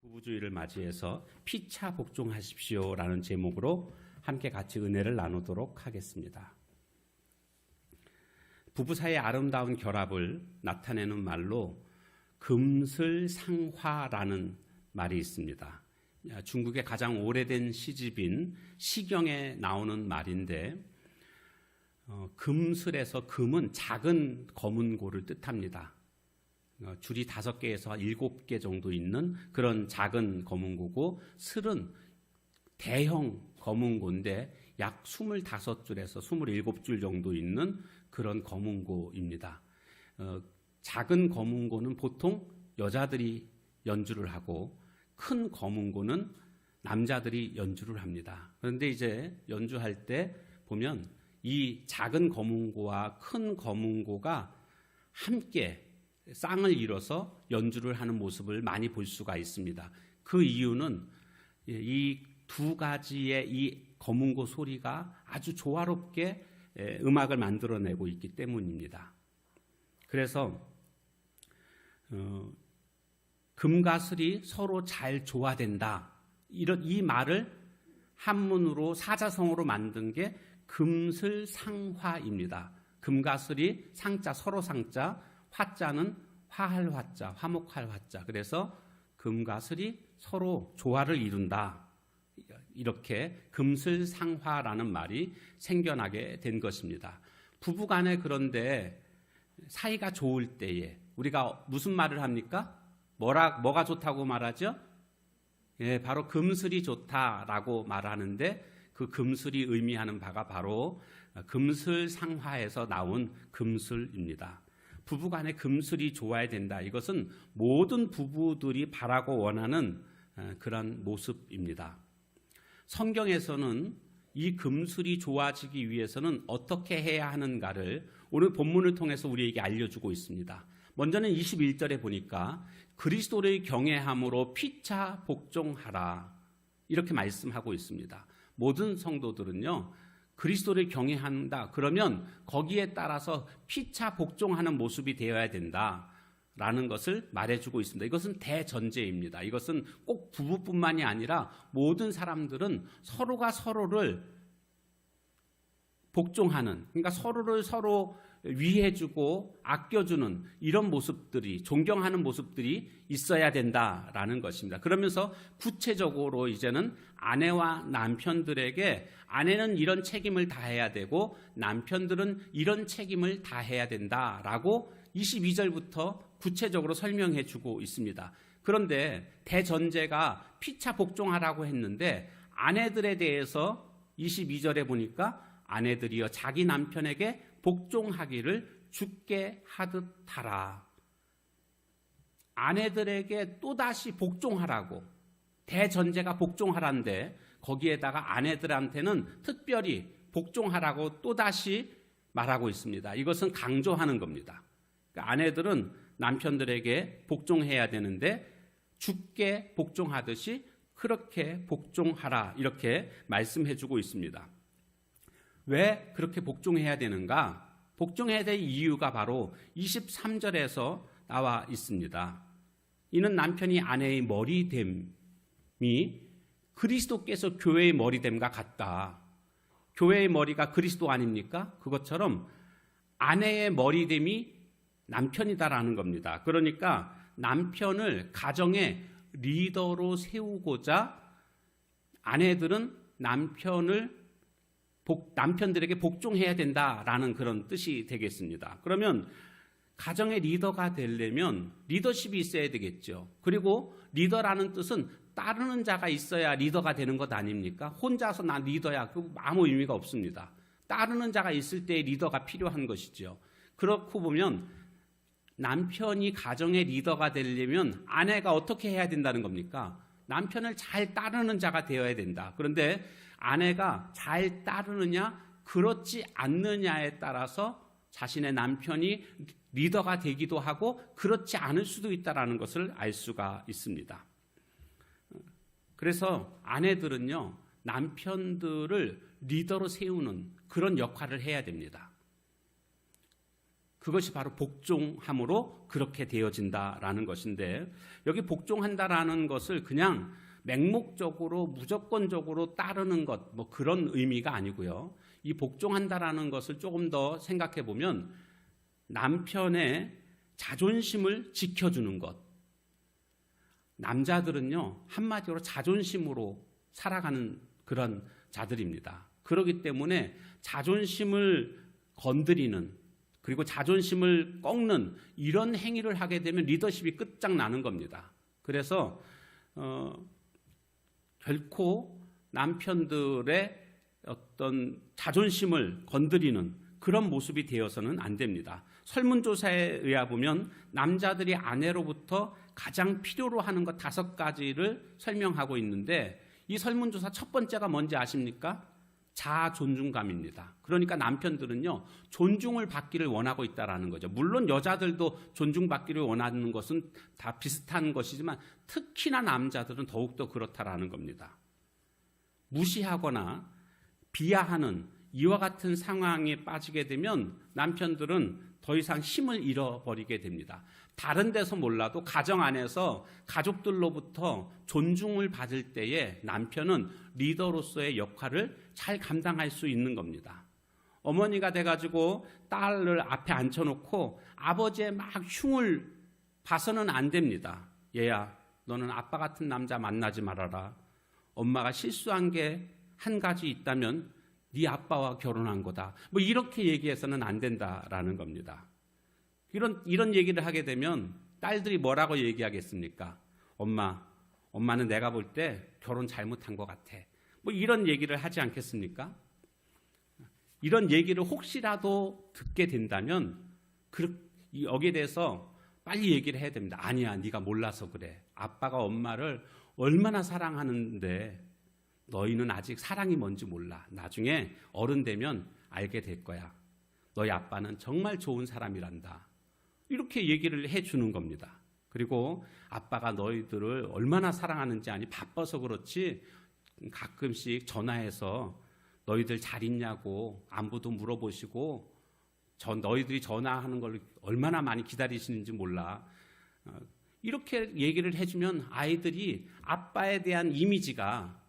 부부주의를 맞이해서 피차 복종하십시오라는 제목으로 함께 같이 은혜를 나누도록 하겠습니다. 부부 사이의 아름다운 결합을 나타내는 말로 금슬상화라는 말이 있습니다. 중국의 가장 오래된 시집인 시경에 나오는 말인데 금슬에서 금은 작은 검은고를 뜻합니다. 줄이 5개에서 7개 정도 있는 그런 작은 검은고고, 슬은 대형 검은고인데 약 25줄에서 27줄 정도 있는 그런 검은고입니다. 작은 검은고는 보통 여자들이 연주를 하고 큰 검은고는 남자들이 연주를 합니다. 그런데 이제 연주할 때 보면 이 작은 검은고와 큰 검은고가 함께 쌍을 이뤄서 연주를 하는 모습을 많이 볼 수가 있습니다. 그 이유는 이 두 가지의 이 검은고 소리가 아주 조화롭게 음악을 만들어내고 있기 때문입니다. 그래서 금과 슬이 서로 잘 조화된다, 이 말을 한문으로 사자성어로 만든 게 금슬상화입니다. 금과 슬이 상자, 서로 상자, 화자는 화할 화자, 화목할 화자. 그래서 금과 슬이 서로 조화를 이룬다. 이렇게 금슬상화라는 말이 생겨나게 된 것입니다. 부부간에 그런데 사이가 좋을 때에 우리가 무슨 말을 합니까? 뭐가 좋다고 말하죠? 예, 바로 금슬이 좋다라고 말하는데, 그 금슬이 의미하는 바가 바로 금슬상화에서 나온 금슬입니다. 부부간에 금슬이 좋아야 된다. 이것은 모든 부부들이 바라고 원하는 그런 모습입니다. 성경에서는 이 금슬이 좋아지기 위해서는 어떻게 해야 하는가를 오늘 본문을 통해서 우리에게 알려주고 있습니다. 먼저는 21절에 보니까 그리스도를 경외함으로 피차 복종하라, 이렇게 말씀하고 있습니다. 모든 성도들은요, 그리스도를 경외한다 그러면 거기에 따라서 피차 복종하는 모습이 되어야 된다라는 것을 말해주고 있습니다. 이것은 대전제입니다. 이것은 꼭 부부뿐만이 아니라 모든 사람들은 서로가 서로를 복종하는, 그러니까 서로를 서로 위해주고 아껴주는 이런 모습들이, 존경하는 모습들이 있어야 된다라는 것입니다. 그러면서 구체적으로 이제는 아내와 남편들에게 아내는 이런 책임을 다해야 되고 남편들은 이런 책임을 다해야 된다라고 22절부터 구체적으로 설명해 주고 있습니다. 그런데 대전제가 피차 복종하라고 했는데 아내들에 대해서 22절에 보니까 아내들이여 자기 남편에게 복종하기를 주께 하듯 하라. 아내들에게 또다시 복종하라고, 대전제가 복종하라는데 거기에다가 아내들한테는 특별히 복종하라고 또다시 말하고 있습니다. 이것은 강조하는 겁니다. 그러니까 아내들은 남편들에게 복종해야 되는데 주께 복종하듯이 그렇게 복종하라, 이렇게 말씀해주고 있습니다. 왜 그렇게 복종해야 되는가? 복종해야 될 이유가 바로 23절에서 나와 있습니다. 이는 남편이 아내의 머리됨이 그리스도께서 교회의 머리됨과 같다. 교회의 머리가 그리스도 아닙니까? 그것처럼 아내의 머리됨이 남편이다라는 겁니다. 그러니까 남편을 가정의 리더로 세우고자 아내들은 남편들에게 복종해야 된다라는 그런 뜻이 되겠습니다. 그러면 가정의 리더가 되려면 리더십이 있어야 되겠죠. 그리고 리더라는 뜻은 따르는 자가 있어야 리더가 되는 것 아닙니까? 혼자서 나 리더야, 그 아무 의미가 없습니다. 따르는 자가 있을 때 리더가 필요한 것이죠. 그렇고 보면 남편이 가정의 리더가 되려면 아내가 어떻게 해야 된다는 겁니까? 남편을 잘 따르는 자가 되어야 된다. 그런데 아내가 잘 따르느냐 그렇지 않느냐에 따라서 자신의 남편이 리더가 되기도 하고 그렇지 않을 수도 있다는 것을 알 수가 있습니다. 그래서 아내들은요, 남편들을 리더로 세우는 그런 역할을 해야 됩니다. 그것이 바로 복종함으로 그렇게 되어진다라는 것인데, 여기 복종한다라는 것을 그냥 맹목적으로 무조건적으로 따르는 것, 뭐 그런 의미가 아니고요. 이 복종한다라는 것을 조금 더 생각해 보면 남편의 자존심을 지켜주는 것. 남자들은요, 한마디로 자존심으로 살아가는 그런 자들입니다. 그렇기 때문에 자존심을 건드리는, 그리고 자존심을 꺾는 이런 행위를 하게 되면 리더십이 끝장나는 겁니다. 그래서 결코 남편들의 어떤 자존심을 건드리는 그런 모습이 되어서는 안 됩니다. 설문조사에 의해 보면 남자들이 아내로부터 가장 필요로 하는 것 5가지를 설명하고 있는데, 이 설문조사 첫 번째가 뭔지 아십니까? 자아 존중감입니다. 그러니까 남편들은요, 존중을 받기를 원하고 있다라는 거죠. 물론 여자들도 존중받기를 원하는 것은 다 비슷한 것이지만 특히나 남자들은 더욱더 그렇다라는 겁니다. 무시하거나 비하하는 이와 같은 상황에 빠지게 되면 남편들은 더 이상 힘을 잃어버리게 됩니다. 다른 데서 몰라도 가정 안에서 가족들로부터 존중을 받을 때에 남편은 리더로서의 역할을 잘 감당할 수 있는 겁니다. 어머니가 돼가지고 딸을 앞에 앉혀놓고 아버지의 막 흉을 봐서는 안 됩니다. 얘야, 너는 아빠 같은 남자 만나지 말아라. 엄마가 실수한 게 한 가지 있다면 네 아빠와 결혼한 거다. 뭐 이렇게 얘기해서는 안 된다라는 겁니다. 이런 얘기를 하게 되면 딸들이 뭐라고 얘기하겠습니까? 엄마는 내가 볼 때 결혼 잘못한 것 같아. 뭐 이런 얘기를 하지 않겠습니까? 이런 얘기를 혹시라도 듣게 된다면 여기에 대해서 빨리 얘기를 해야 됩니다. 아니야, 네가 몰라서 그래. 아빠가 엄마를 얼마나 사랑하는데 너희는 아직 사랑이 뭔지 몰라. 나중에 어른 되면 알게 될 거야. 너희 아빠는 정말 좋은 사람이란다. 이렇게 얘기를 해주는 겁니다. 그리고 아빠가 너희들을 얼마나 사랑하는지 아니, 바빠서 그렇지 가끔씩 전화해서 너희들 잘 있냐고 안부도 물어보시고 너희들이 전화하는 걸 얼마나 많이 기다리시는지 몰라. 이렇게 얘기를 해주면 아이들이 아빠에 대한 이미지가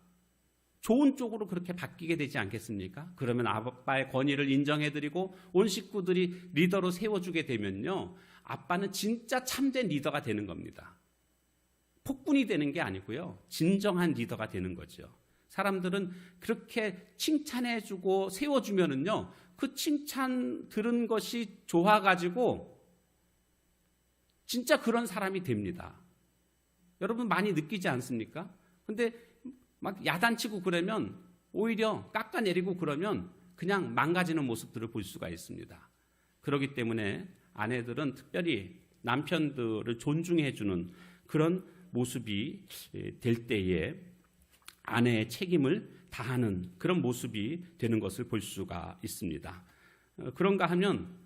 좋은 쪽으로 그렇게 바뀌게 되지 않겠습니까? 그러면 아빠의 권위를 인정해드리고 온 식구들이 리더로 세워주게 되면요, 아빠는 진짜 참된 리더가 되는 겁니다. 폭군이 되는 게 아니고요, 진정한 리더가 되는 거죠. 사람들은 그렇게 칭찬해주고 세워주면은요, 그 칭찬 들은 것이 좋아가지고 진짜 그런 사람이 됩니다. 여러분 많이 느끼지 않습니까? 근데 막 야단치고 그러면 오히려 깎아내리고 그러면 그냥 망가지는 모습들을 볼 수가 있습니다. 그렇기 때문에 아내들은 특별히 남편들을 존중해주는 그런 모습이 될 때에 아내의 책임을 다하는 그런 모습이 되는 것을 볼 수가 있습니다. 그런가 하면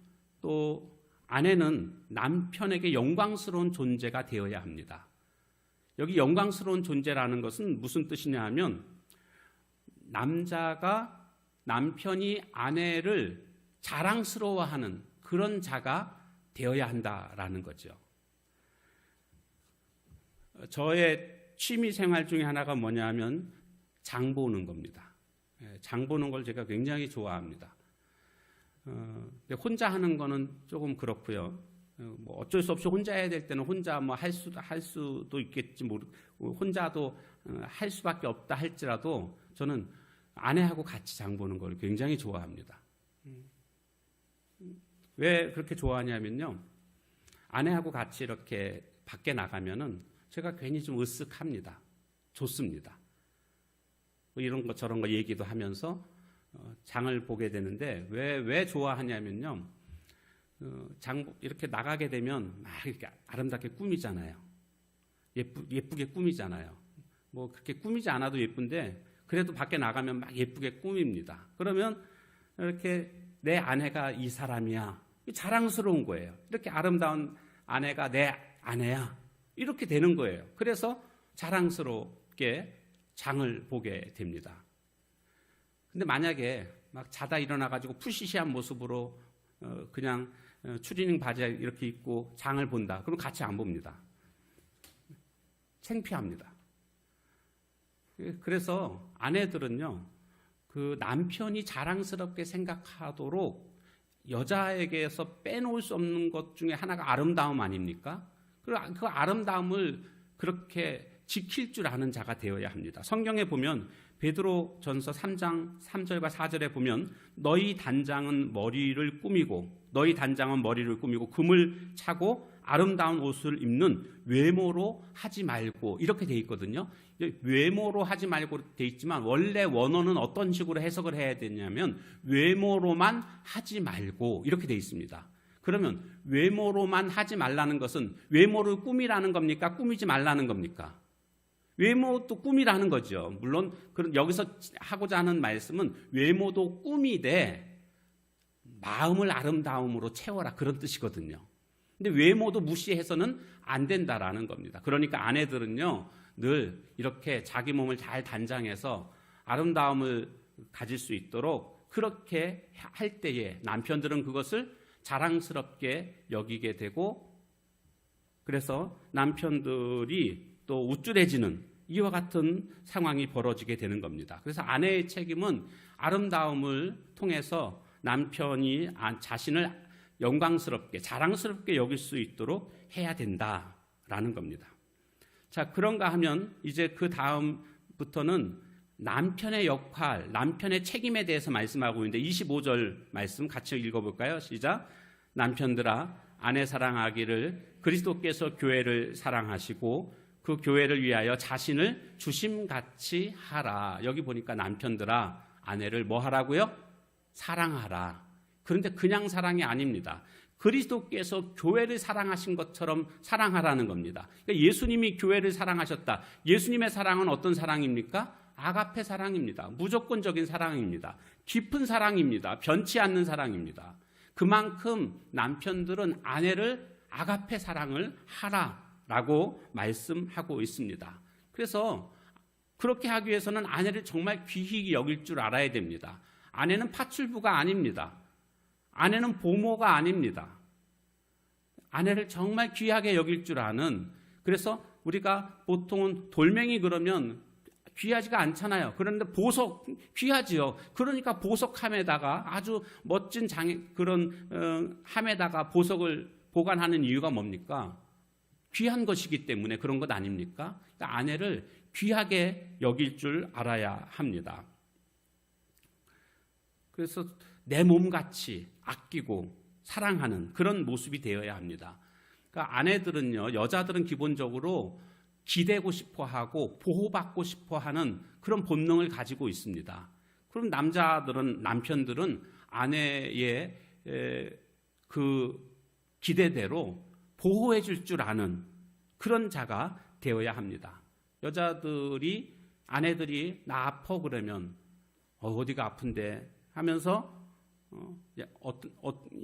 또 아내는 남편에게 영광스러운 존재가 되어야 합니다. 여기 영광스러운 존재라는 것은 무슨 뜻이냐 하면 남자가 남편이 아내를 자랑스러워하는 그런 자가 되어야 한다라는 거죠. 저의 취미 생활 중에 하나가 뭐냐 하면 장 보는 겁니다. 장 보는 걸 제가 굉장히 좋아합니다. 혼자 하는 거는 조금 그렇고요. 뭐 어쩔 수 없이 혼자 해야 될 때는 혼자 뭐 할 수도 있겠지, 혼자도 할 수밖에 없다 할지라도 저는 아내하고 같이 장 보는 걸 굉장히 좋아합니다. 왜 그렇게 좋아하냐면요, 아내하고 같이 이렇게 밖에 나가면은 제가 괜히 좀 으쓱합니다. 좋습니다. 뭐 이런 거 저런 거 얘기도 하면서 장을 보게 되는데 왜 좋아하냐면요, 이렇게 나가게 되면 막 이렇게 아름답게 꾸미잖아요. 예쁘게 꾸미잖아요. 뭐 그렇게 꾸미지 않아도 예쁜데 그래도 밖에 나가면 막 예쁘게 꾸밉니다. 그러면 이렇게 내 아내가 이 사람이야, 자랑스러운 거예요. 이렇게 아름다운 아내가 내 아내야, 이렇게 되는 거예요. 그래서 자랑스럽게 장을 보게 됩니다. 근데 만약에 막 자다 일어나가지고 푸시시한 모습으로 그냥 추리닝 바지 이렇게 입고 장을 본다. 그럼 같이 안 봅니다. 창피합니다. 그래서 아내들은요, 그 남편이 자랑스럽게 생각하도록 여자에게서 빼놓을 수 없는 것 중에 하나가 아름다움 아닙니까? 그리고 그 아름다움을 그렇게 지킬 줄 아는 자가 되어야 합니다. 성경에 보면 베드로전서 3장 3절과 4절에 보면 너희 단장은 머리를 꾸미고 금을 차고 아름다운 옷을 입는 외모로 하지 말고 이렇게 돼 있거든요. 외모로 하지 말고 돼 있지만 원래 원어는 어떤 식으로 해석을 해야 되냐면 외모로만 하지 말고 이렇게 돼 있습니다. 그러면 외모로만 하지 말라는 것은 외모를 꾸미라는 겁니까? 꾸미지 말라는 겁니까? 외모도 꾸미라는 거죠. 물론 여기서 하고자 하는 말씀은 외모도 꾸미되 마음을 아름다움으로 채워라 그런 뜻이거든요. 근데 외모도 무시해서는 안 된다라는 겁니다. 그러니까 아내들은요, 늘 이렇게 자기 몸을 잘 단장해서 아름다움을 가질 수 있도록 그렇게 할 때에 남편들은 그것을 자랑스럽게 여기게 되고, 그래서 남편들이 또 우쭐해지는 이와 같은 상황이 벌어지게 되는 겁니다. 그래서 아내의 책임은 아름다움을 통해서 남편이 자신을 영광스럽게 자랑스럽게 여길 수 있도록 해야 된다라는 겁니다. 자, 그런가 하면 이제 그 다음부터는 남편의 역할, 남편의 책임에 대해서 말씀하고 있는데 25절 말씀 같이 읽어볼까요? 시작. 남편들아 아내 사랑하기를 그리스도께서 교회를 사랑하시고 그 교회를 위하여 자신을 주심같이 하라. 여기 보니까 남편들아 아내를 뭐 하라고요? 사랑하라. 그런데 그냥 사랑이 아닙니다. 그리스도께서 교회를 사랑하신 것처럼 사랑하라는 겁니다. 그러니까 예수님이 교회를 사랑하셨다. 예수님의 사랑은 어떤 사랑입니까? 아가페 사랑입니다. 무조건적인 사랑입니다. 깊은 사랑입니다. 변치 않는 사랑입니다. 그만큼 남편들은 아내를 아가페 사랑을 하라라고 말씀하고 있습니다. 그래서 그렇게 하기 위해서는 아내를 정말 귀히 여길 줄 알아야 됩니다. 아내는 파출부가 아닙니다. 아내는 보모가 아닙니다. 아내를 정말 귀하게 여길 줄 아는, 그래서 우리가 보통은 돌멩이 그러면 귀하지가 않잖아요. 그런데 보석 귀하지요. 그러니까 보석함에다가 아주 멋진 그런 함에다가 보석을 보관하는 이유가 뭡니까? 귀한 것이기 때문에 그런 것 아닙니까? 그러니까 아내를 귀하게 여길 줄 알아야 합니다. 그래서 내 몸같이 아끼고 사랑하는 그런 모습이 되어야 합니다. 그러니까 아내들은요, 여자들은 기본적으로 기대고 싶어하고 보호받고 싶어하는 그런 본능을 가지고 있습니다. 그럼 남편들은 아내의 그 기대대로 보호해 줄 줄 아는 그런 자가 되어야 합니다. 아내들이 나 아파 그러면 어디가 아픈데 하면서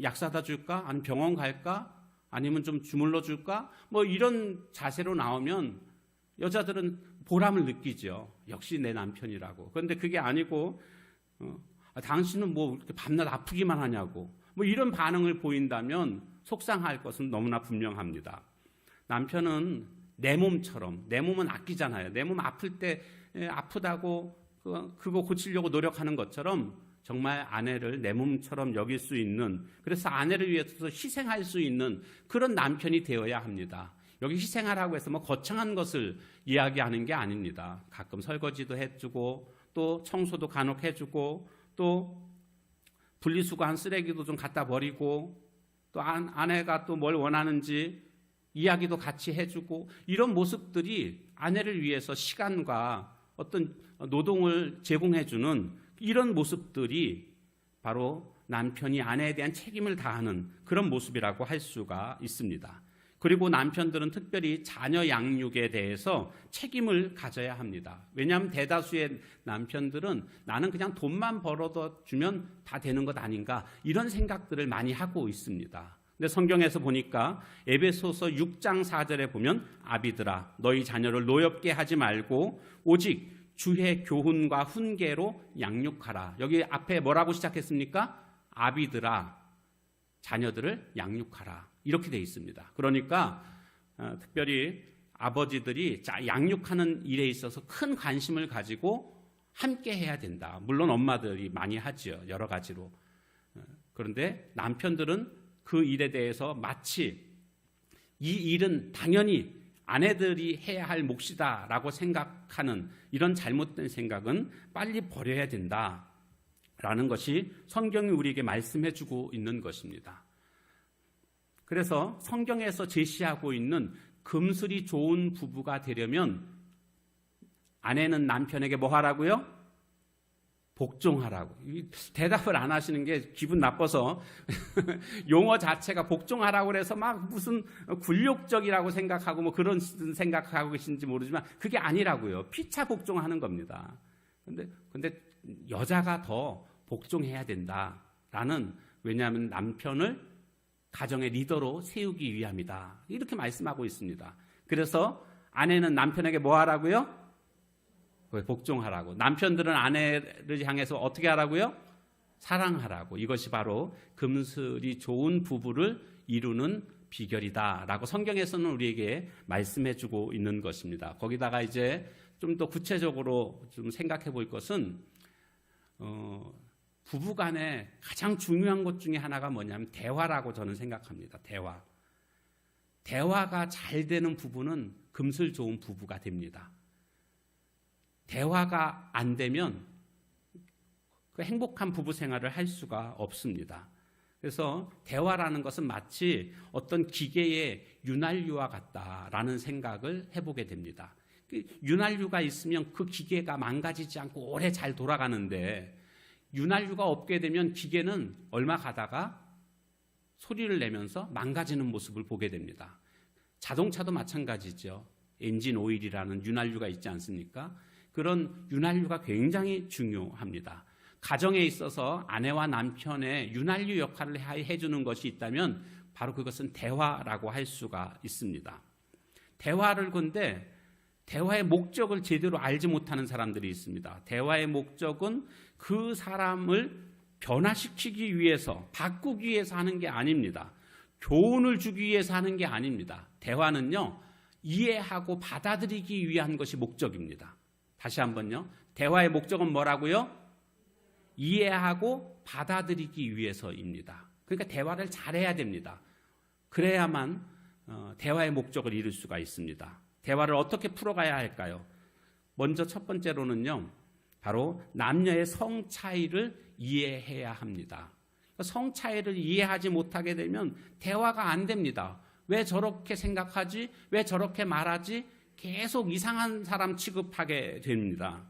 약 사다 줄까? 아니면 병원 갈까? 아니면 좀 주물러 줄까? 뭐 이런 자세로 나오면 여자들은 보람을 느끼죠. 역시 내 남편이라고. 그런데 그게 아니고 당신은 뭐 이렇게 밤낮 아프기만 하냐고 뭐 이런 반응을 보인다면 속상할 것은 너무나 분명합니다. 남편은 내 몸은 아끼잖아요. 내 몸 아플 때 아프다고 그거 고치려고 노력하는 것처럼 정말 아내를 내 몸처럼 여길 수 있는, 그래서 아내를 위해서 희생할 수 있는 그런 남편이 되어야 합니다. 여기 희생하라고 해서 뭐 거창한 것을 이야기하는 게 아닙니다. 가끔 설거지도 해주고 또 청소도 간혹 해주고 또 분리수거한 쓰레기도 좀 갖다 버리고 또 아내가 또 뭘 원하는지 이야기도 같이 해주고, 이런 모습들이 아내를 위해서 시간과 어떤 노동을 제공해주는 이런 모습들이 바로 남편이 아내에 대한 책임을 다하는 그런 모습이라고 할 수가 있습니다. 그리고 남편들은 특별히 자녀 양육에 대해서 책임을 가져야 합니다. 왜냐하면 대다수의 남편들은 나는 그냥 돈만 벌어다 주면 다 되는 것 아닌가 이런 생각들을 많이 하고 있습니다. 근데 성경에서 보니까 에베소서 6장 4절에 보면 아비들아 너희 자녀를 노엽게 하지 말고 오직 주의 교훈과 훈계로 양육하라. 여기 앞에 뭐라고 시작했습니까? 아비들아. 자녀들을 양육하라. 이렇게 돼 있습니다. 그러니까 특별히 아버지들이 양육하는 일에 있어서 큰 관심을 가지고 함께 해야 된다. 물론 엄마들이 많이 하죠. 여러 가지로. 그런데 남편들은 그 일에 대해서 마치 이 일은 당연히 아내들이 해야 할 몫이다라고 생각하는 이런 잘못된 생각은 빨리 버려야 된다라는 것이 성경이 우리에게 말씀해주고 있는 것입니다. 그래서 성경에서 제시하고 있는 금슬이 좋은 부부가 되려면 아내는 남편에게 뭐 하라고요? 복종하라고. 대답을 안 하시는 게 기분 나빠서 용어 자체가 복종하라고 그래서 막 무슨 굴욕적이라고 생각하고 뭐 그런 생각하고 계신지 모르지만 그게 아니라고요. 피차 복종하는 겁니다. 근데 여자가 더 복종해야 된다라는, 왜냐하면 남편을 가정의 리더로 세우기 위함이다. 이렇게 말씀하고 있습니다. 그래서 아내는 남편에게 뭐 하라고요? 복종하라고. 남편들은 아내를 향해서 어떻게 하라고요? 사랑하라고. 이것이 바로 금슬이 좋은 부부를 이루는 비결이다라고 성경에서는 우리에게 말씀해주고 있는 것입니다. 거기다가 이제 좀 더 구체적으로 좀 생각해 볼 것은 부부간에 가장 중요한 것 중에 하나가 뭐냐면 대화라고 저는 생각합니다. 대화가 잘 되는 부부는 금슬 좋은 부부가 됩니다. 대화가 안 되면 그 행복한 부부 생활을 할 수가 없습니다. 그래서 대화라는 것은 마치 어떤 기계의 윤활유와 같다라는 생각을 해보게 됩니다. 윤활유가 있으면 그 기계가 망가지지 않고 오래 잘 돌아가는데 윤활유가 없게 되면 기계는 얼마 가다가 소리를 내면서 망가지는 모습을 보게 됩니다. 자동차도 마찬가지죠. 엔진 오일이라는 윤활유가 있지 않습니까? 그런 윤활유가 굉장히 중요합니다. 가정에 있어서 아내와 남편의 윤활유 역할을 해주는 것이 있다면 바로 그것은 대화라고 할 수가 있습니다. 근데 대화의 목적을 제대로 알지 못하는 사람들이 있습니다. 대화의 목적은 그 사람을 변화시키기 위해서, 바꾸기 위해서 하는 게 아닙니다. 교훈을 주기 위해서 하는 게 아닙니다. 대화는요, 이해하고 받아들이기 위한 것이 목적입니다. 다시 한번요. 대화의 목적은 뭐라고요? 이해하고 받아들이기 위해서입니다. 그러니까 대화를 잘해야 됩니다. 그래야만 대화의 목적을 이룰 수가 있습니다. 대화를 어떻게 풀어가야 할까요? 먼저 첫 번째로는요, 바로 남녀의 성 차이를 이해해야 합니다. 성 차이를 이해하지 못하게 되면 대화가 안 됩니다. 왜 저렇게 생각하지? 왜 저렇게 말하지? 계속 이상한 사람 취급하게 됩니다.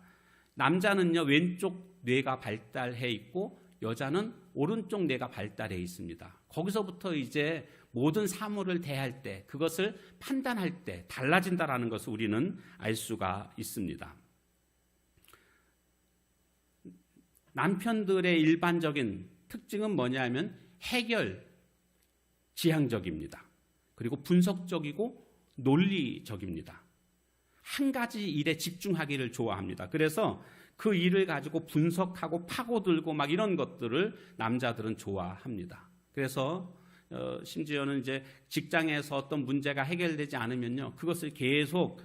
남자는요, 왼쪽 뇌가 발달해 있고 여자는 오른쪽 뇌가 발달해 있습니다. 거기서부터 이제 모든 사물을 대할 때, 그것을 판단할 때 달라진다라는 것을 우리는 알 수가 있습니다. 남편들의 일반적인 특징은 뭐냐면 해결 지향적입니다. 그리고 분석적이고 논리적입니다. 한 가지 일에 집중하기를 좋아합니다. 그래서 그 일을 가지고 분석하고 파고들고 막 이런 것들을 남자들은 좋아합니다. 그래서 심지어는 이제 직장에서 어떤 문제가 해결되지 않으면요, 그것을 계속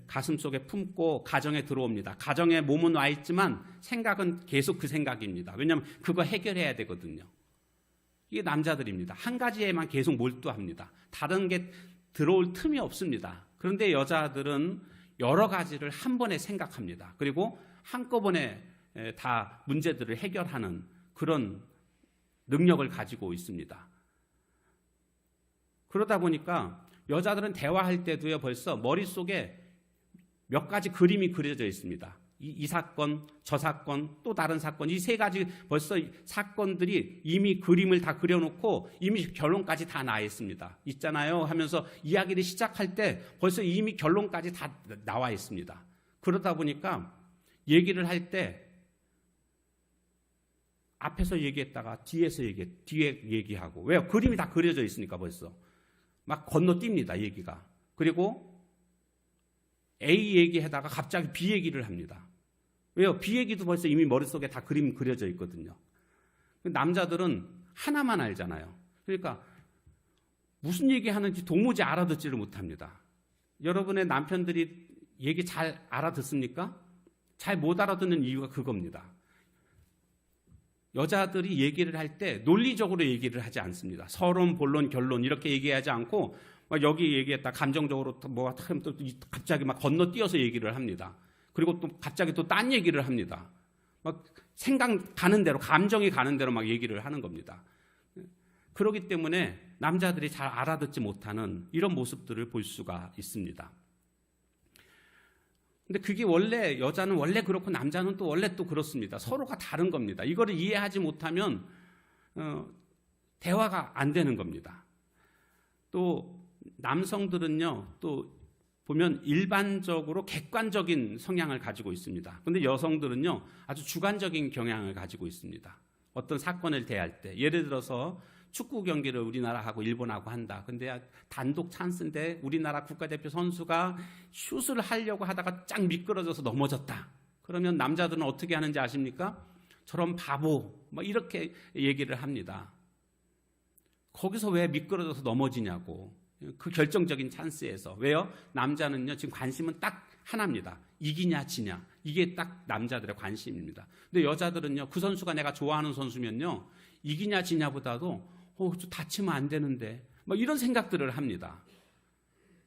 가슴속에 품고 가정에 들어옵니다. 가정에 몸은 와 있지만 생각은 계속 그 생각입니다. 왜냐하면 그거 해결해야 되거든요. 이게 남자들입니다. 한 가지에만 계속 몰두합니다. 다른 게 들어올 틈이 없습니다. 그런데 여자들은 여러 가지를 한 번에 생각합니다. 그리고 한꺼번에 다 문제들을 해결하는 그런 능력을 가지고 있습니다. 그러다 보니까 여자들은 대화할 때도요, 벌써 머릿속에 몇 가지 그림이 그려져 있습니다. 이 사건, 저 사건, 또 다른 사건, 이 세 가지 벌써 사건들이 이미 그림을 다 그려놓고 이미 결론까지 다 나와 있습니다. 있잖아요 하면서 이야기를 시작할 때 벌써 이미 결론까지 다 나와 있습니다. 그러다 보니까 얘기를 할 때 앞에서 얘기했다가 뒤에 얘기하고, 왜요? 그림이 다 그려져 있으니까 벌써 막 건너뜁니다, 얘기가. 그리고 A 얘기하다가 갑자기 B 얘기를 합니다. 왜요? B 얘기도 벌써 이미 머릿속에 다 그림 그려져 있거든요. 남자들은 하나만 알잖아요. 그러니까 무슨 얘기하는지 도무지 알아듣지를 못합니다. 여러분의 남편들이 얘기 잘 알아듣습니까? 잘 못 알아듣는 이유가 그겁니다. 여자들이 얘기를 할 때 논리적으로 얘기를 하지 않습니다. 서론, 본론, 결론 이렇게 얘기하지 않고 막 여기 얘기했다 감정적으로 뭐 또 갑자기 막 건너뛰어서 얘기를 합니다. 그리고 또 갑자기 또 딴 얘기를 합니다. 막 생각 가는 대로, 감정이 가는 대로 막 얘기를 하는 겁니다. 그렇기 때문에 남자들이 잘 알아듣지 못하는 이런 모습들을 볼 수가 있습니다. 근데 그게 원래 여자는 원래 그렇고 남자는 또 원래 또 그렇습니다. 서로가 다른 겁니다. 이거를 이해하지 못하면 대화가 안 되는 겁니다. 또 남성들은요, 또 보면 일반적으로 객관적인 성향을 가지고 있습니다. 근데 여성들은요, 아주 주관적인 경향을 가지고 있습니다. 어떤 사건을 대할 때, 예를 들어서 축구 경기를 우리나라하고 일본하고 한다. 근데 단독 찬스인데 우리나라 국가대표 선수가 슛을 하려고 하다가 쫙 미끄러져서 넘어졌다. 그러면 남자들은 어떻게 하는지 아십니까? 저런 바보, 뭐 이렇게 얘기를 합니다. 거기서 왜 미끄러져서 넘어지냐고. 그 결정적인 찬스에서. 왜요? 남자는요, 지금 관심은 딱 하나입니다. 이기냐 지냐. 이게 딱 남자들의 관심입니다. 근데 여자들은요, 그 선수가 내가 좋아하는 선수면요, 이기냐 지냐보다도 좀 다치면 안 되는데 뭐 이런 생각들을 합니다.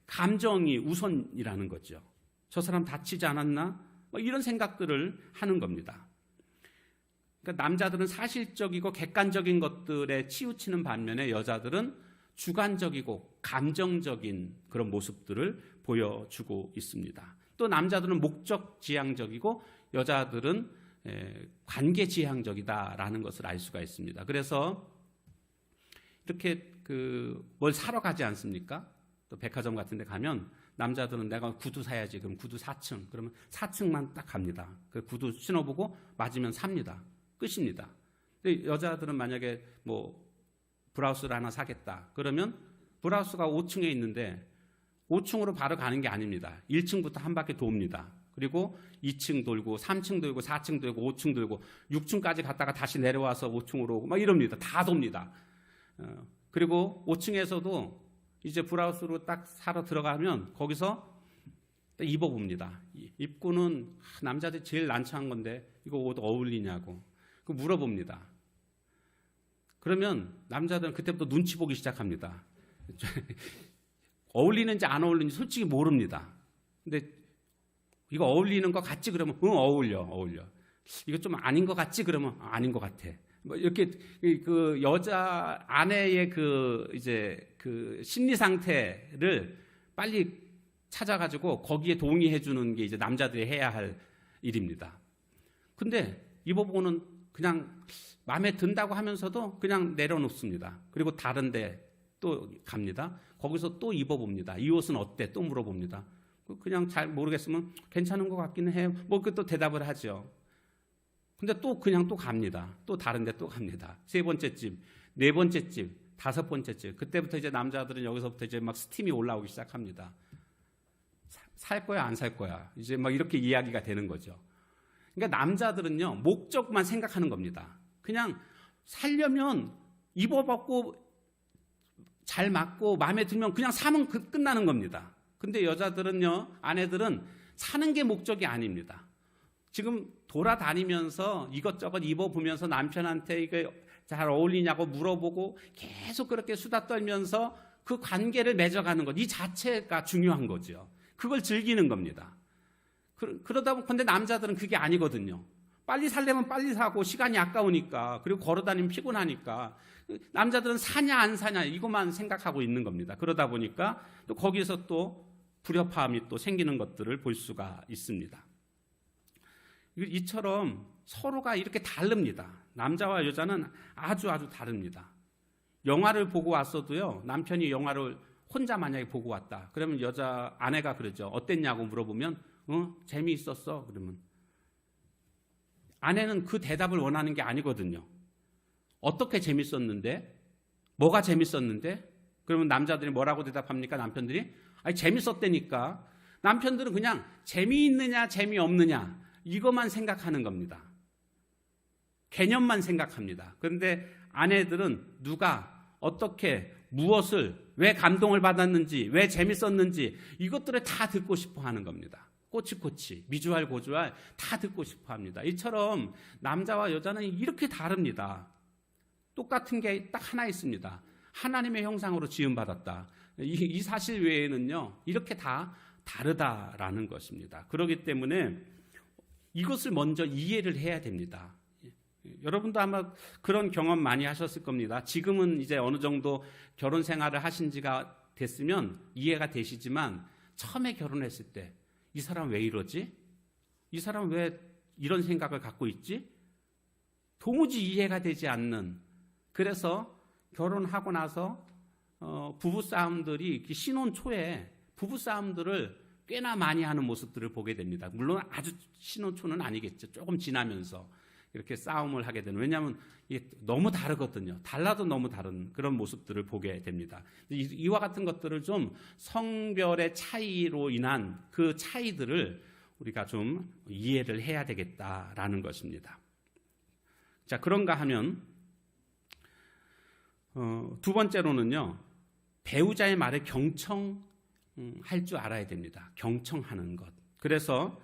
감정이 우선이라는 거죠. 저 사람 다치지 않았나? 뭐 이런 생각들을 하는 겁니다. 그러니까 남자들은 사실적이고 객관적인 것들에 치우치는 반면에 여자들은 주관적이고 감정적인 그런 모습들을 보여주고 있습니다. 또 남자들은 목적지향적이고 여자들은 관계지향적이다라는 것을 알 수가 있습니다. 그래서 이렇게 뭘 사러 가지 않습니까? 또 백화점 같은 데 가면 남자들은 내가 구두 사야지. 그럼 구두 4층. 그러면 4층만 딱 갑니다. 그 구두 신어보고 맞으면 삽니다. 끝입니다. 근데 여자들은 만약에 뭐 브라우스를 하나 사겠다. 그러면 브라우스가 5층에 있는데 5층으로 바로 가는 게 아닙니다. 1층부터 한 바퀴 돕니다. 그리고 2층 돌고 3층 돌고 4층 돌고 5층 돌고 6층까지 갔다가 다시 내려와서 5층으로 오고 막 이럽니다. 다 돕니다. 그리고 5층에서도 이제 브라우스로 딱 사러 들어가면 거기서 입어봅니다. 입고는 남자들이 제일 난처한 건데 이거 옷 어울리냐고 물어봅니다. 그러면 남자들은 그때부터 눈치 보기 시작합니다. 어울리는지 안 어울리는지 솔직히 모릅니다. 근데 이거 어울리는 것 같지? 그러면 어울려. 이거 좀 아닌 것 같지? 그러면 아닌 것 같아. 뭐 이렇게 그 여자 아내의 이제 심리 상태를 빨리 찾아가지고 거기에 동의해 주는 게 이제 남자들이 해야 할 일입니다. 근데 입어보고는 그냥 마음에 든다고 하면서도 그냥 내려놓습니다. 그리고 다른데 또 갑니다. 거기서 또 입어봅니다. 이 옷은 어때? 또 물어봅니다. 그냥 잘 모르겠으면 괜찮은 것 같기는 해요. 뭐 그 또 대답을 하죠. 근데 또 그냥 또 갑니다. 또 다른데 또 갑니다. 3번째 집, 4번째 집, 5번째 집. 그때부터 이제 남자들은 여기서부터 이제 막 스팀이 올라오기 시작합니다. 살 거야, 안 살 거야. 이제 막 이렇게 이야기가 되는 거죠. 그러니까 남자들은요, 목적만 생각하는 겁니다. 그냥 살려면 입어봤고 잘 맞고 마음에 들면 그냥 사면 끝나는 겁니다. 근데 여자들은요, 아내들은 사는 게 목적이 아닙니다. 지금 돌아다니면서 이것저것 입어보면서 남편한테 이게 잘 어울리냐고 물어보고 계속 그렇게 수다 떨면서 그 관계를 맺어가는 것, 이 자체가 중요한 거죠. 그걸 즐기는 겁니다. 그러다 보면 근데 남자들은 그게 아니거든요. 빨리 살려면 빨리 사고 시간이 아까우니까, 그리고 걸어다니면 피곤하니까 남자들은 사냐 안 사냐 이것만 생각하고 있는 겁니다. 그러다 보니까 또 거기서 또 불협화음이 또 생기는 것들을 볼 수가 있습니다. 이처럼 서로가 이렇게 다릅니다. 남자와 여자는 아주 다릅니다. 영화를 보고 왔어도요, 남편이 영화를 혼자 만약에 보고 왔다. 그러면 여자 아내가 그러죠. 어땠냐고 물어보면 재미있었어. 그러면 아내는 그 대답을 원하는 게 아니거든요. 어떻게 재밌었는데? 뭐가 재밌었는데? 그러면 남자들이 뭐라고 대답합니까? 남편들이? 아니 재밌었다니까. 남편들은 그냥 재미있느냐 재미없느냐 이것만 생각하는 겁니다. 개념만 생각합니다. 그런데 아내들은 누가 어떻게 무엇을 왜 감동을 받았는지 왜 재밌었는지 이것들을 다 듣고 싶어 하는 겁니다. 꼬치꼬치 미주알 고주알 다 듣고 싶어 합니다. 이처럼 남자와 여자는 이렇게 다릅니다. 똑같은 게 딱 하나 있습니다. 하나님의 형상으로 지음받았다. 이 사실 외에는요 이렇게 다 다르다라는 것입니다. 그렇기 때문에 이것을 먼저 이해를 해야 됩니다. 여러분도 아마 그런 경험 많이 하셨을 겁니다. 지금은 이제 어느 정도 결혼 생활을 하신 지가 됐으면 이해가 되시지만 처음에 결혼했을 때 이 사람 왜 이러지? 이 사람 왜 이런 생각을 갖고 있지? 도무지 이해가 되지 않는, 그래서 결혼하고 나서 부부싸움들이 신혼 초에 부부싸움들을 꽤나 많이 하는 모습들을 보게 됩니다. 물론 아주 신혼 초는 아니겠죠. 조금 지나면서 이렇게 싸움을 하게 되는, 왜냐하면 이게 너무 다르거든요. 달라도 너무 다른 그런 모습들을 보게 됩니다. 이와 같은 것들을 좀 성별의 차이로 인한 그 차이들을 우리가 좀 이해를 해야 되겠다라는 것입니다. 자, 그런가 하면 두 번째로는요, 배우자의 말에 경청할 줄 알아야 됩니다. 경청하는 것. 그래서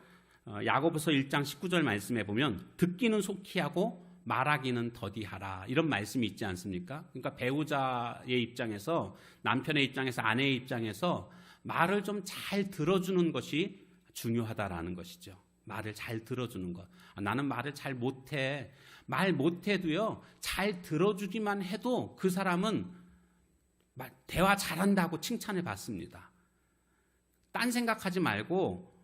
야고보서 1장 19절 말씀에 보면 듣기는 속히 하고 말하기는 더디하라, 이런 말씀이 있지 않습니까? 그러니까 배우자의 입장에서, 남편의 입장에서, 아내의 입장에서 말을 좀 잘 들어주는 것이 중요하다라는 것이죠. 말을 잘 들어주는 것. 나는 말을 잘 못해. 말 못해도요, 잘 들어주기만 해도 그 사람은 대화 잘한다고 칭찬을 받습니다. 딴 생각하지 말고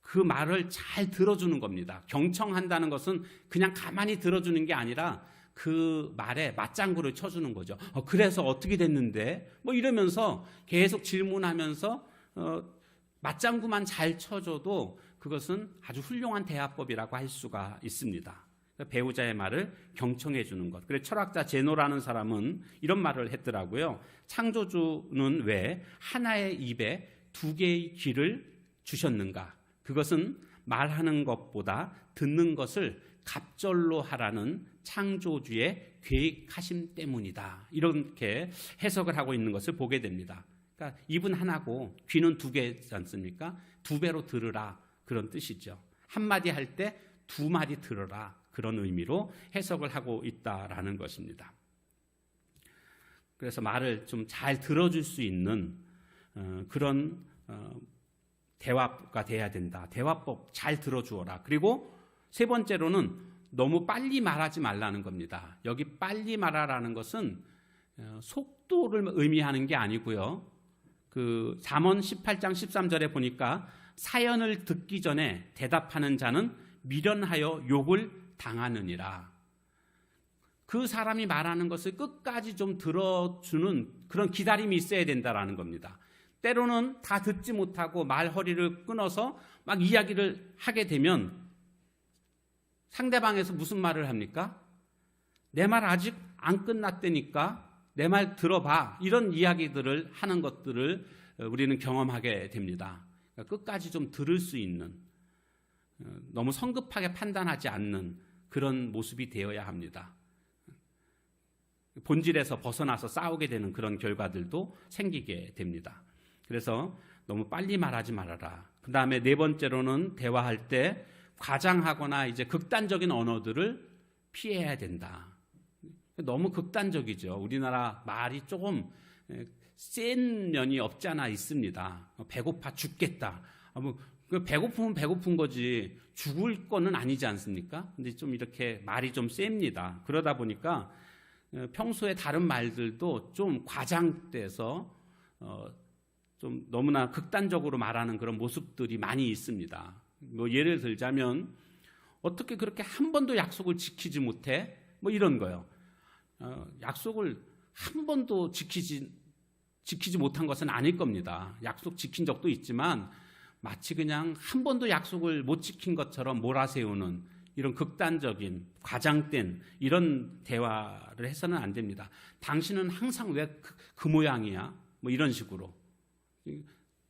그 말을 잘 들어주는 겁니다. 경청한다는 것은 그냥 가만히 들어주는 게 아니라 그 말에 맞장구를 쳐주는 거죠. 그래서 어떻게 됐는데? 뭐 이러면서 계속 질문하면서 맞장구만 잘 쳐줘도 그것은 아주 훌륭한 대화법이라고 할 수가 있습니다. 배우자의 말을 경청해 주는 것. 그래서 철학자 제노라는 사람은 이런 말을 했더라고요. 창조주는 왜 하나의 입에 두 개의 귀를 주셨는가? 그것은 말하는 것보다 듣는 것을 갑절로 하라는 창조주의 계획하심 때문이다. 이렇게 해석을 하고 있는 것을 보게 됩니다. 그러니까 입은 하나고 귀는 두 개지 않습니까? 두 배로 들으라, 그런 뜻이죠. 한마디 할 때 두 마디 들어라, 그런 의미로 해석을 하고 있다라는 것입니다. 그래서 말을 좀 잘 들어줄 수 있는 그런 대화가 돼야 된다. 대화법 잘 들어주어라. 그리고 세 번째로는 너무 빨리 말하지 말라는 겁니다. 여기 빨리 말하라는 것은 속도를 의미하는 게 아니고요. 그 잠언 18장 13절에 보니까 사연을 듣기 전에 대답하는 자는 미련하여 욕을 당하느니라. 그 사람이 말하는 것을 끝까지 좀 들어주는 그런 기다림이 있어야 된다라는 겁니다. 때로는 다 듣지 못하고 말허리를 끊어서 막 이야기를 하게 되면 상대방에서 무슨 말을 합니까? 내 말 아직 안 끝났다니까 내 말 들어봐, 이런 이야기들을 하는 것들을 우리는 경험하게 됩니다. 그러니까 끝까지 좀 들을 수 있는, 너무 성급하게 판단하지 않는 그런 모습이 되어야 합니다. 본질에서 벗어나서 싸우게 되는 그런 결과들도 생기게 됩니다. 그래서 너무 빨리 말하지 말아라. 그 다음에 네 번째로는 대화할 때 과장하거나 이제 극단적인 언어들을 피해야 된다. 너무 극단적이죠. 우리나라 말이 조금 센 면이 없지 않아 있습니다. 배고파 죽겠다. 배고프면 배고픈 거지 죽을 거는 아니지 않습니까? 근데 좀 이렇게 말이 좀 셉니다. 그러다 보니까 평소에 다른 말들도 좀 과장돼서 좀 너무나 극단적으로 말하는 그런 모습들이 많이 있습니다. 뭐 예를 들자면 어떻게 그렇게 한 번도 약속을 지키지 못해? 뭐 이런 거요. 약속을 한 번도 지키지 못한 것은 아닐 겁니다. 약속 지킨 적도 있지만 마치 그냥 한 번도 약속을 못 지킨 것처럼 몰아세우는 이런 극단적인 과장된 이런 대화를 해서는 안 됩니다. 당신은 항상 왜 그 모양이야? 뭐 이런 식으로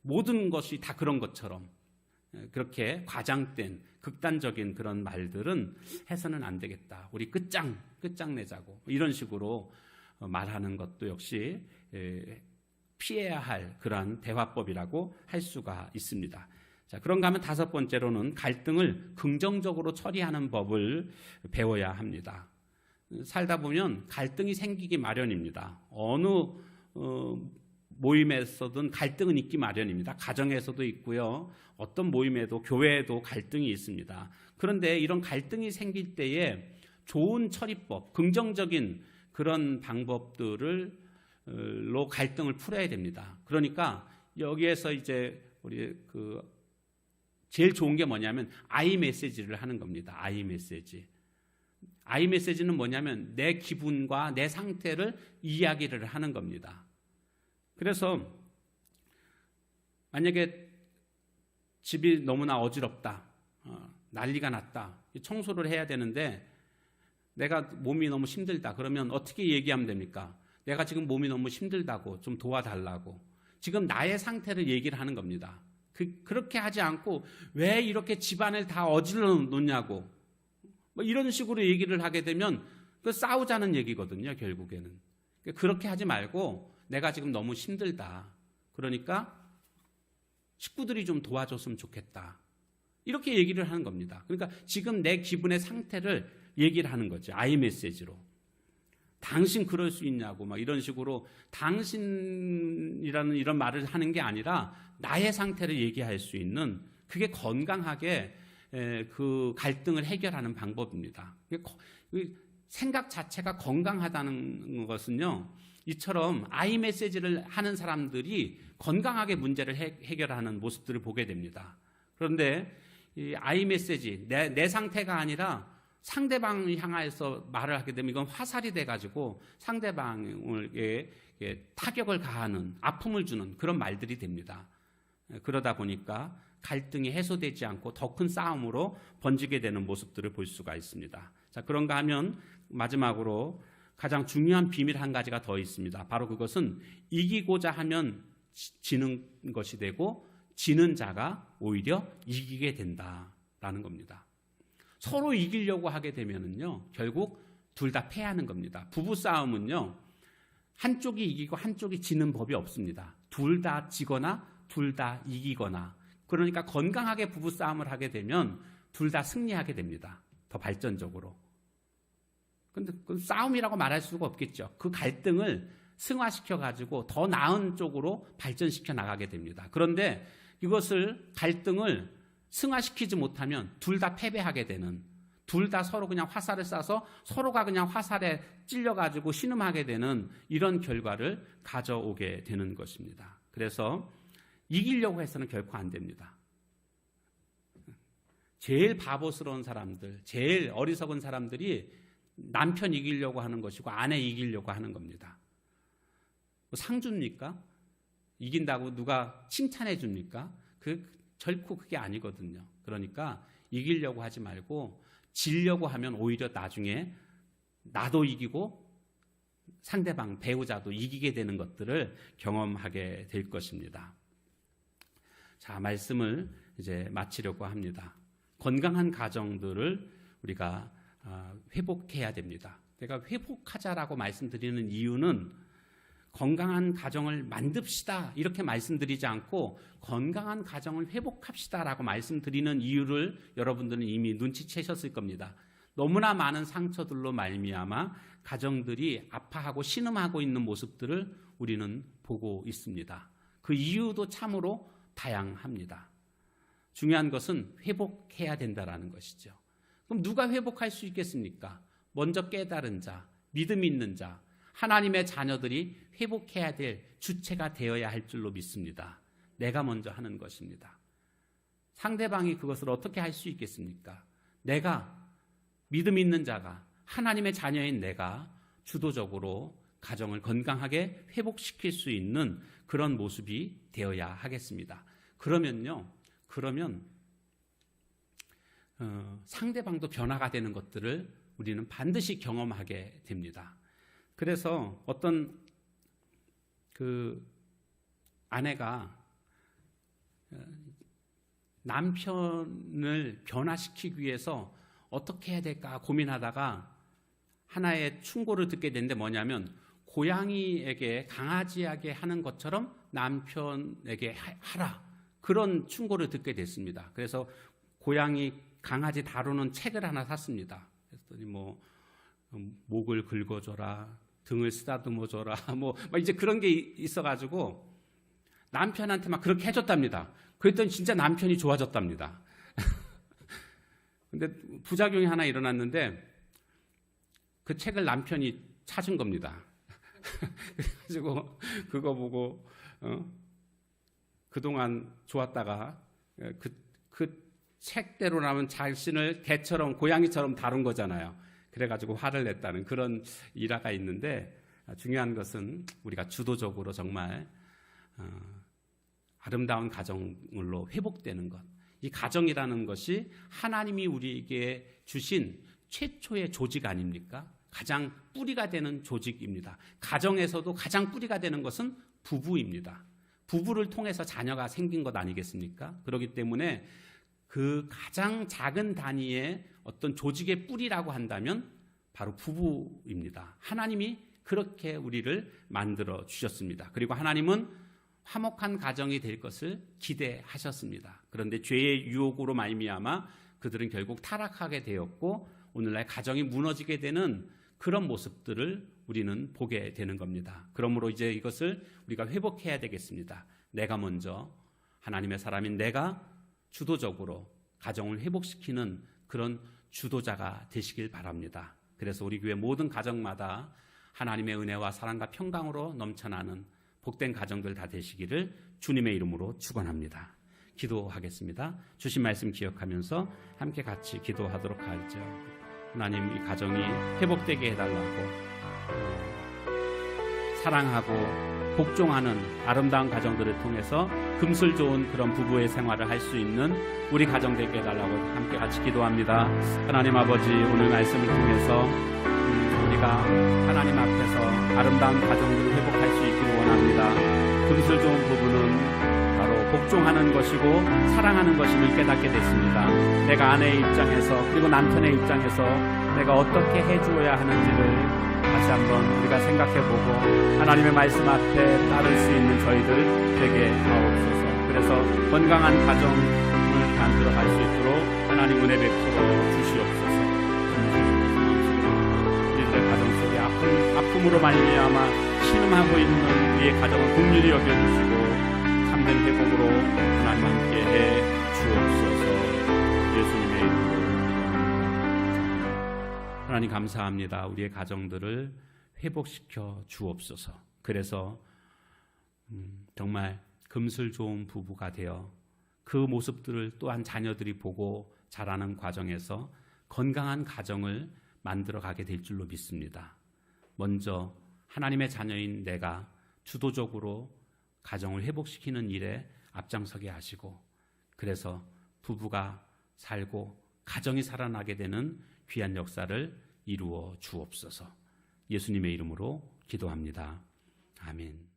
모든 것이 다 그런 것처럼 그렇게 과장된 극단적인 그런 말들은 해서는 안 되겠다. 우리 끝장내자고 이런 식으로 말하는 것도 역시 피해야 할 그러한 대화법이라고 할 수가 있습니다. 자, 그런가 하면 다섯 번째로는 갈등을 긍정적으로 처리하는 법을 배워야 합니다. 살다 보면 갈등이 생기기 마련입니다. 어느 모임에서든 갈등은 있기 마련입니다. 가정에서도 있고요. 어떤 모임에도 교회에도 갈등이 있습니다. 그런데 이런 갈등이 생길 때에 좋은 처리법, 긍정적인 그런 방법들로 갈등을 풀어야 됩니다. 그러니까 여기에서 이제 우리 제일 좋은 게 뭐냐면 I 메시지를 하는 겁니다. I 메시지. I 메시지는 뭐냐면 내 기분과 내 상태를 이야기를 하는 겁니다. 그래서 만약에 집이 너무나 어지럽다, 난리가 났다, 청소를 해야 되는데 내가 몸이 너무 힘들다. 그러면 어떻게 얘기하면 됩니까? 내가 지금 몸이 너무 힘들다고 좀 도와달라고. 지금 나의 상태를 얘기를 하는 겁니다. 그렇게 하지 않고 왜 이렇게 집안을 다 어질러 놓냐고 뭐 이런 식으로 얘기를 하게 되면 싸우자는 얘기거든요. 결국에는. 그렇게 하지 말고 내가 지금 너무 힘들다. 그러니까 식구들이 좀 도와줬으면 좋겠다. 이렇게 얘기를 하는 겁니다. 그러니까 지금 내 기분의 상태를 얘기를 하는 거죠. I 메시지로. 당신 그럴 수 있냐고 막 이런 식으로 당신이라는 이런 말을 하는 게 아니라 나의 상태를 얘기할 수 있는 그게 건강하게 그 갈등을 해결하는 방법입니다. 생각 자체가 건강하다는 것은요. 이처럼 I 메시지를 하는 사람들이 건강하게 문제를 해결하는 모습들을 보게 됩니다. 그런데 이 I 메시지, 내 상태가 아니라 상대방을 향해서 말을 하게 되면 이건 화살이 돼가지고 상대방에게 타격을 가하는, 아픔을 주는 그런 말들이 됩니다. 그러다 보니까 갈등이 해소되지 않고 더 큰 싸움으로 번지게 되는 모습들을 볼 수가 있습니다. 자, 그런가 하면 마지막으로 가장 중요한 비밀 한 가지가 더 있습니다. 바로 그것은 이기고자 하면 지는 것이 되고 지는 자가 오히려 이기게 된다라는 겁니다. 서로 이기려고 하게 되면은요, 결국 둘 다 패하는 겁니다. 부부 싸움은요, 한쪽이 이기고 한쪽이 지는 법이 없습니다. 둘 다 지거나 둘 다 이기거나. 그러니까 건강하게 부부 싸움을 하게 되면 둘 다 승리하게 됩니다. 더 발전적으로. 근데 그 싸움이라고 말할 수가 없겠죠. 그 갈등을 승화시켜 가지고 더 나은 쪽으로 발전시켜 나가게 됩니다. 그런데 이것을 갈등을 승화시키지 못하면 둘 다 패배하게 되는, 둘 다 서로 그냥 화살을 쏴서 서로가 그냥 화살에 찔려가지고 신음하게 되는 이런 결과를 가져오게 되는 것입니다. 그래서 이기려고 해서는 결코 안 됩니다. 제일 바보스러운 사람들, 제일 어리석은 사람들이 남편 이기려고 하는 것이고 아내 이기려고 하는 겁니다. 상 줍니까? 이긴다고 누가 칭찬해 줍니까? 결코 그게 아니거든요. 그러니까 이기려고 하지 말고 지려고 하면 오히려 나중에 나도 이기고 상대방 배우자도 이기게 되는 것들을 경험하게 될 것입니다. 자, 말씀을 이제 마치려고 합니다. 건강한 가정들을 우리가 회복해야 됩니다. 제가 회복하자라고 말씀드리는 이유는 건강한 가정을 만듭시다 이렇게 말씀드리지 않고 건강한 가정을 회복합시다라고 말씀드리는 이유를 여러분들은 이미 눈치채셨을 겁니다. 너무나 많은 상처들로 말미암아 가정들이 아파하고 신음하고 있는 모습들을 우리는 보고 있습니다. 그 이유도 참으로 다양합니다. 중요한 것은 회복해야 된다는 것이죠. 그럼 누가 회복할 수 있겠습니까? 먼저 깨달은 자, 믿음 있는 자, 하나님의 자녀들이 회복해야 될 주체가 되어야 할 줄로 믿습니다. 내가 먼저 하는 것입니다. 상대방이 그것을 어떻게 할 수 있겠습니까? 내가, 믿음 있는 자가, 하나님의 자녀인 내가 주도적으로 가정을 건강하게 회복시킬 수 있는 그런 모습이 되어야 하겠습니다. 그러면 상대방도 변화가 되는 것들을 우리는 반드시 경험하게 됩니다. 그래서 어떤 아내가 남편을 변화시키기 위해서 어떻게 해야 될까 고민하다가 하나의 충고를 듣게 됐는데 뭐냐면 고양이에게 강아지에게 하는 것처럼 남편에게 하라. 그런 충고를 듣게 됐습니다. 그래서 고양이, 강아지 다루는 책을 하나 샀습니다. 그랬더니 목을 긁어줘라, 등을 쓰다듬어줘라, 막 이제 그런 게 있어가지고 남편한테 막 그렇게 해줬답니다. 그랬더니 진짜 남편이 좋아졌답니다. 근데 부작용이 하나 일어났는데 그 책을 남편이 찾은 겁니다. 그래가지고 그거 보고 그동안 좋았다가 그 책대로라면 자신을 개처럼 고양이처럼 다룬 거잖아요. 그래가지고 화를 냈다는 그런 일화가 있는데, 중요한 것은 우리가 주도적으로 정말 아름다운 가정으로 회복되는 것. 이 가정이라는 것이 하나님이 우리에게 주신 최초의 조직 아닙니까? 가장 뿌리가 되는 조직입니다. 가정에서도 가장 뿌리가 되는 것은 부부입니다. 부부를 통해서 자녀가 생긴 것 아니겠습니까? 그렇기 때문에 그 가장 작은 단위의 어떤 조직의 뿌리라고 한다면 바로 부부입니다. 하나님이 그렇게 우리를 만들어 주셨습니다. 그리고 하나님은 화목한 가정이 될 것을 기대하셨습니다. 그런데 죄의 유혹으로 말미암아 그들은 결국 타락하게 되었고 오늘날 가정이 무너지게 되는 그런 모습들을 우리는 보게 되는 겁니다. 그러므로 이제 이것을 우리가 회복해야 되겠습니다. 내가 먼저, 하나님의 사람인 내가 주도적으로 가정을 회복시키는 그런 주도자가 되시길 바랍니다. 그래서 우리 교회 모든 가정마다 하나님의 은혜와 사랑과 평강으로 넘쳐나는 복된 가정들 다 되시기를 주님의 이름으로 축원합니다. 기도하겠습니다. 주신 말씀 기억하면서 함께 같이 기도하도록 하죠. 하나님, 이 가정이 회복되게 해달라고, 사랑하고 복종하는 아름다운 가정들을 통해서 금슬 좋은 그런 부부의 생활을 할 수 있는 우리 가정 되게 해달라고 함께 같이 기도합니다. 하나님 아버지, 오늘 말씀을 통해서 우리가 하나님 앞에서 아름다운 가정들을 회복할 수 있기를 원합니다. 금슬 좋은 부부는 바로 복종하는 것이고 사랑하는 것임을 깨닫게 됐습니다. 내가 아내의 입장에서 그리고 남편의 입장에서 내가 어떻게 해주어야 하는지를 다시 한번 우리가 생각해보고 하나님의 말씀 앞에 따를 수 있는 저희들 되게 하옵소서. 그래서 건강한 가정을 만들어갈 수 있도록 하나님 은혜 베풀어 주시옵소서. 우리들의 가정 속에 아픔으로 말미암아 신음하고 있는 우리의 가정을 긍휼히 여겨주시고 참된 회복으로 하나님 함께 해 주옵소서. 예수님의 이름으로. 하나님 감사합니다. 우리의 가정들을 회복시켜 주옵소서. 그래서 정말 금슬 좋은 부부가 되어 그 모습들을 또한 자녀들이 보고 자라는 과정에서 건강한 가정을 만들어가게 될 줄로 믿습니다. 먼저 하나님의 자녀인 내가 주도적으로 가정을 회복시키는 일에 앞장서게 하시고, 그래서 부부가 살고 가정이 살아나게 되는 귀한 역사를 이루어 주옵소서. 예수님의 이름으로 기도합니다. 아멘.